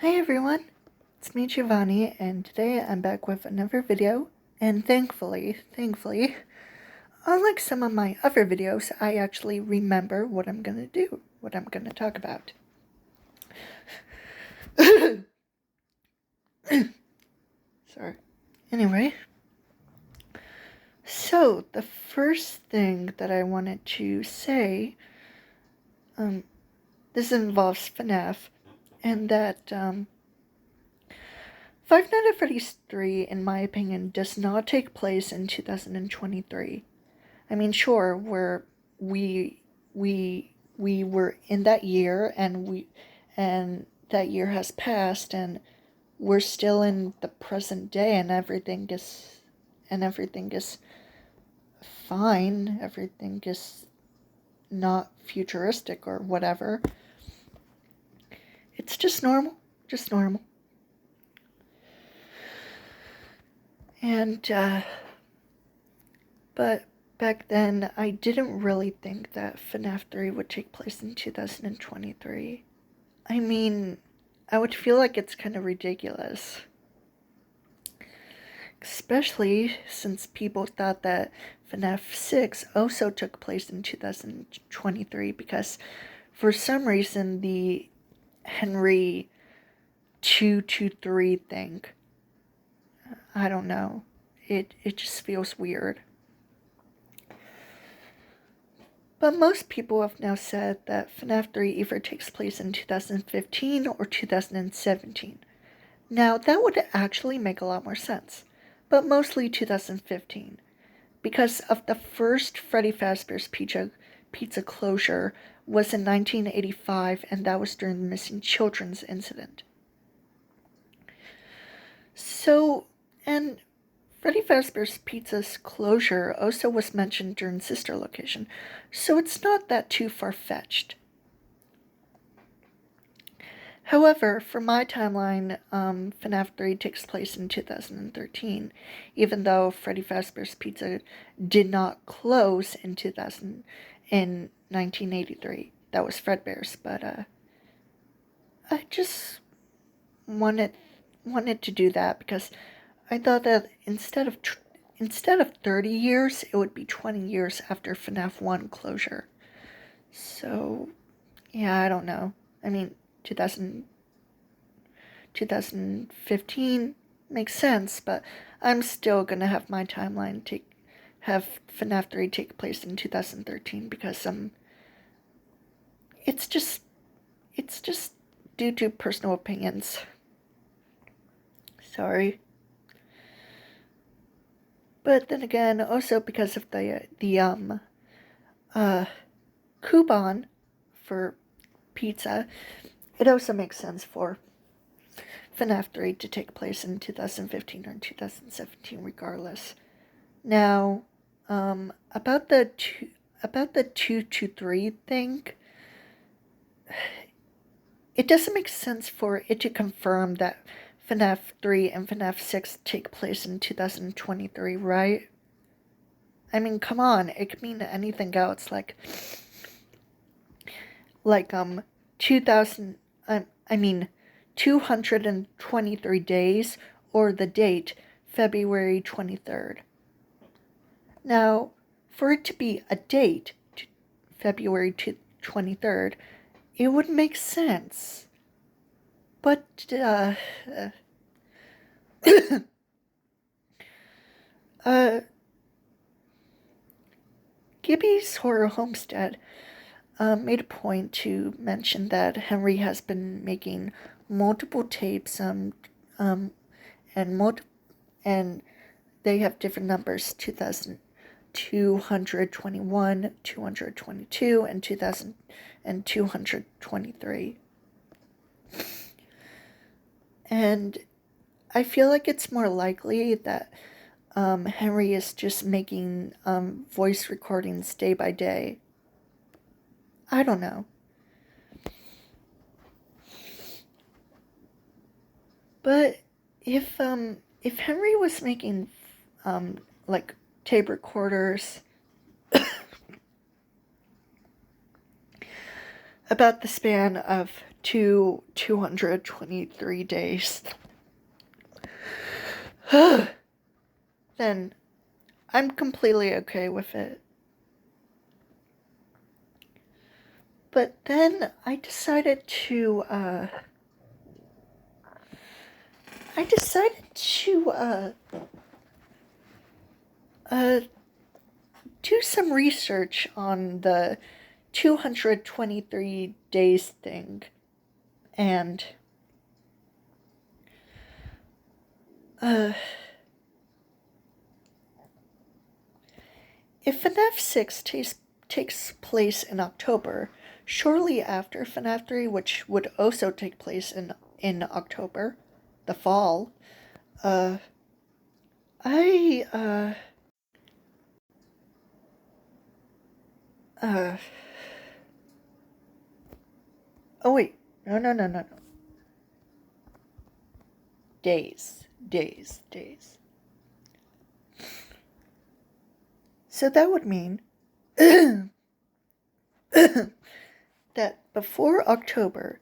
Hi everyone, it's me Giovanni, and today I'm back with another video, and thankfully, unlike some of my other videos, I actually remember what I'm gonna do, what I'm gonna talk about. Sorry. Anyway, so the first thing that I wanted to say, this involves Fnaf, and that, Five Nights at Freddy's 3, in my opinion, does not take place in 2023. I mean, sure, we were in that year, and that year has passed, and we're still in the present day, and everything is fine. Everything is not futuristic or whatever. It's just normal, And, but back then, I didn't really think that FNAF 3 would take place in 2023. I mean, I would feel like it's kind of ridiculous. Especially since people thought that FNAF 6 also took place in 2023 because for some reason the Henry 223 thing, I don't know, it just feels weird. But most people have now said that FNAF 3 either takes place in 2015 or 2017. Now, that would actually make a lot more sense, but mostly 2015, because of the first Freddy Fazbear's Pizza closure was in 1985, and that was during the missing children's incident. So, and Freddy Fazbear's Pizza's closure also was mentioned during Sister Location, so it's not that too far-fetched. However, for my timeline, FNAF 3 takes place in 2013, even though Freddy Fazbear's Pizza did not close in 1983. That was Fredbear's, but I just wanted to do that because I thought that instead of 30 years, it would be 20 years after FNAF 1 closure. So, yeah, I don't know. I mean, 2015 makes sense, but I'm still gonna have my timeline have FNAF 3 take place in 2013 because it's just due to personal opinions. Sorry. But then again, also because of the coupon for pizza, it also makes sense for FNAF 3 to take place in 2015 or 2017 regardless. Now, about the 223 thing, it doesn't make sense for it to confirm that FNAF 3 and FNAF 6 take place in 2023, right? I mean, come on, it could mean anything else, like 223 days, or the date, February 23rd. Now, for it to be a date, February 23rd, it would make sense. But, Gibby's Horror Homestead made a point to mention that Henry has been making multiple tapes, and they have different numbers: 2,221, 222, and 2,223. And I feel like it's more likely that Henry is just making voice recordings day by day. I don't know. But if Henry was making like tape recorders about the span of to 223 days, then I'm completely okay with it. But then I decided to, uh, do some research on the 223 days thing. And, if FNAF 6 takes place in October, shortly after FNAF 3, which would also take place in October, the fall, I, oh wait, no. Days. So that would mean that before October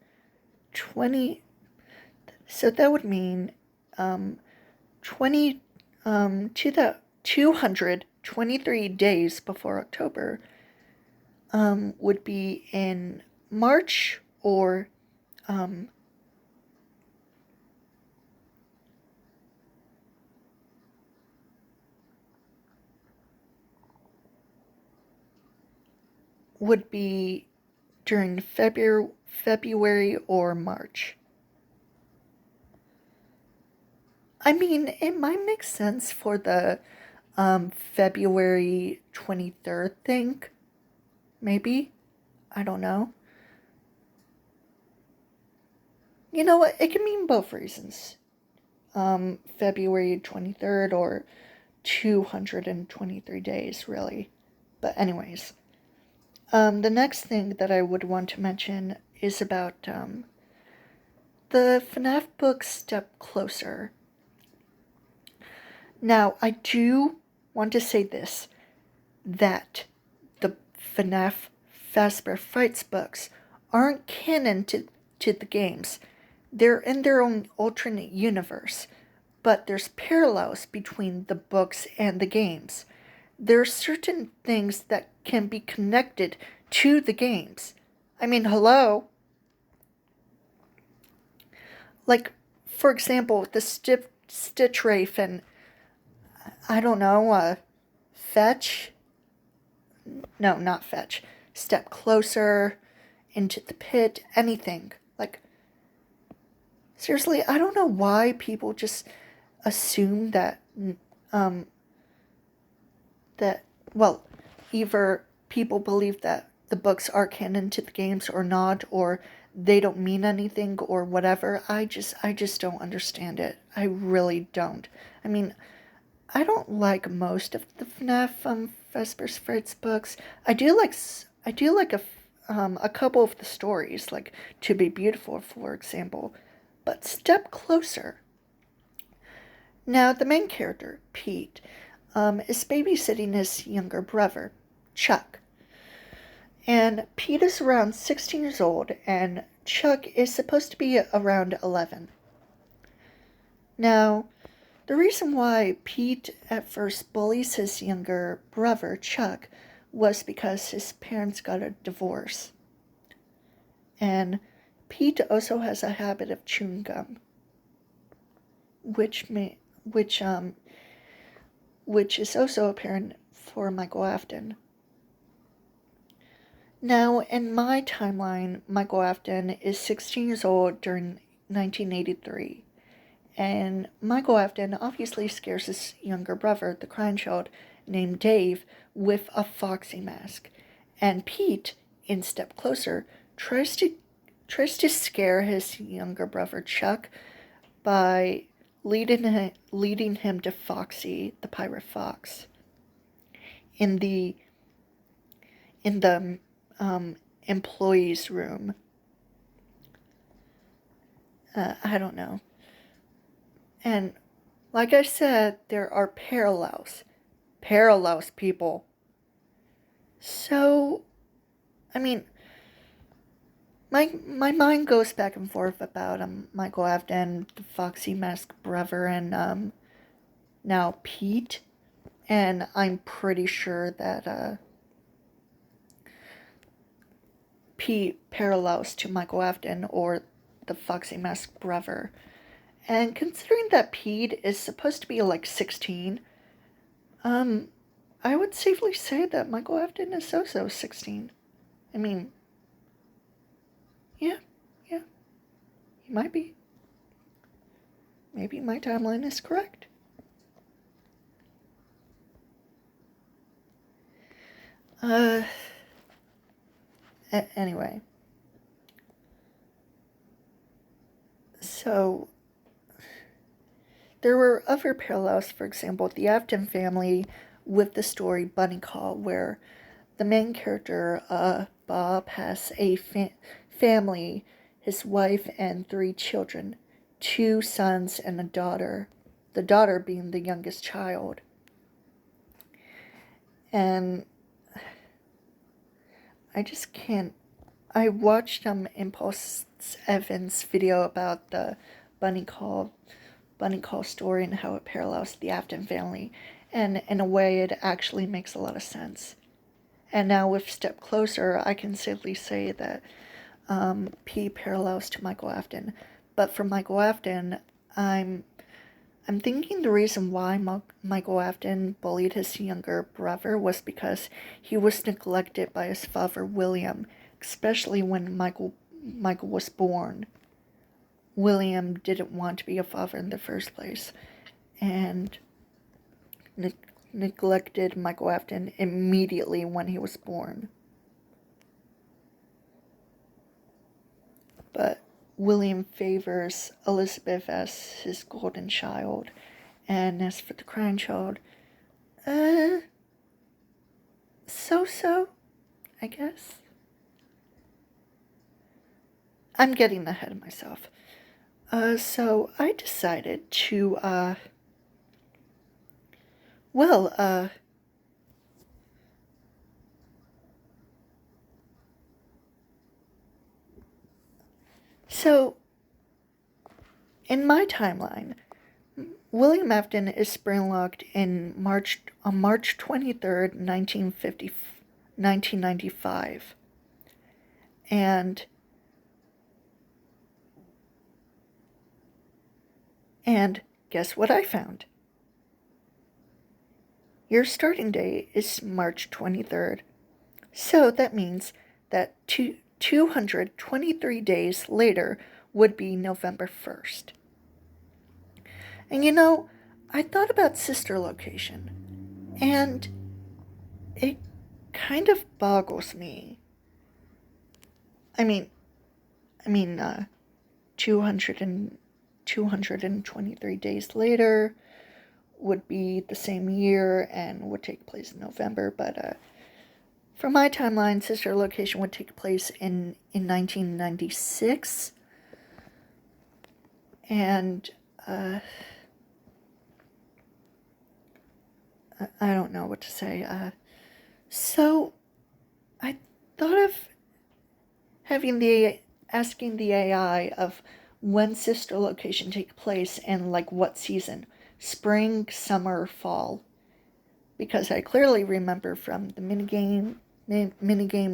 20, so that would mean 20 to the 223 days before October would be in March or would be during February or March. I mean, it might make sense for the February 23rd thing. Maybe. I don't know. You know what? It can mean both reasons. February 23rd or 223 days, really. But, anyways. The next thing that I would want to mention is about the FNAF book Step Closer. Now, I do want to say this, that the FNAF Fazbear Frights books aren't canon to the games. They're in their own alternate universe, but there's parallels between the books and the games. There are certain things that can be connected to the games. I mean, hello? Like, for example, the Stitch Wraith and, I don't know, Fetch? No, not Fetch. Step Closer, Into the Pit, anything. Like, seriously, I don't know why people just assume that, well, either people believe that the books are canon to the games or not, or they don't mean anything or whatever. I just don't understand it. I really don't. I mean, I don't like most of the FNAF Fazbear's Frights books. I do like a couple of the stories, like To Be Beautiful, for example. But Step Closer. Now, the main character, Pete, is babysitting his younger brother, Chuck. And Pete is around 16 years old, and Chuck is supposed to be around 11. Now, the reason why Pete at first bullies his younger brother, Chuck, was because his parents got a divorce. And Pete also has a habit of chewing gum, which is also apparent for Michael Afton. Now, in my timeline, Michael Afton is 16 years old during 1983. And Michael Afton obviously scares his younger brother, the crying child, named Dave, with a foxy mask. And Pete, in Step Closer, tries to scare his younger brother, Chuck, by leading him to Foxy, the pirate fox, in the employees' room. I don't know. And like I said, there are parallels. Parallels, people. So, I mean, my mind goes back and forth about Michael Afton, the Foxy Mask brother, and now Pete, and I'm pretty sure that Pete parallels to Michael Afton or the Foxy Mask brother. And considering that Pete is supposed to be like 16, um, I would safely say that Michael Afton is also 16. I mean, yeah, yeah, he might be. Maybe my timeline is correct. Uh, anyway. So, there were other parallels, for example, the Afton family with the story Bunny Call, where the main character, Bob, has a family, his wife, and 3 children, 2 sons and a daughter, the daughter being the youngest child. And I just can't. I watched Impulse Evans' video about the Bunny Call story and how it parallels the Afton family, and in a way it actually makes a lot of sense. And now with Step Closer, I can safely say that P parallels to Michael Afton. But for Michael Afton, I'm thinking the reason why Michael Afton bullied his younger brother was because he was neglected by his father William, especially when Michael was born. William didn't want to be a father in the first place, and neglected Michael Afton immediately when he was born. But William favors Elizabeth as his golden child, and as for the crying child, so, I guess. I'm getting ahead of myself. So I decided to, so in my timeline, William Afton is spring-locked on March 23rd, 1995. And guess what I found? Your starting date is March 23rd. So that means that 223 days later would be November 1st. And you know, I thought about sister location, and it kind of boggles me. I mean, 223 days later would be the same year and would take place in November, but for my timeline, sister location would take place in 1996, and I don't know what to say. So I thought of asking the AI of when sister location take place and like what season, spring, summer, fall, because I clearly remember from the minigame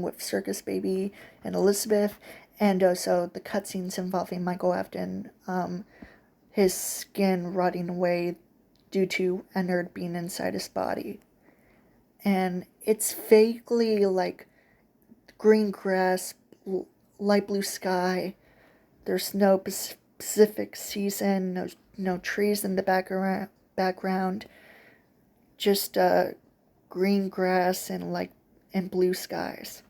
with Circus Baby and Elizabeth, and also the cutscenes involving Michael Afton, his skin rotting away due to a nerd being inside his body. And it's vaguely like green grass, light blue sky. There's no specific season, no trees in the background, just green grass and blue skies.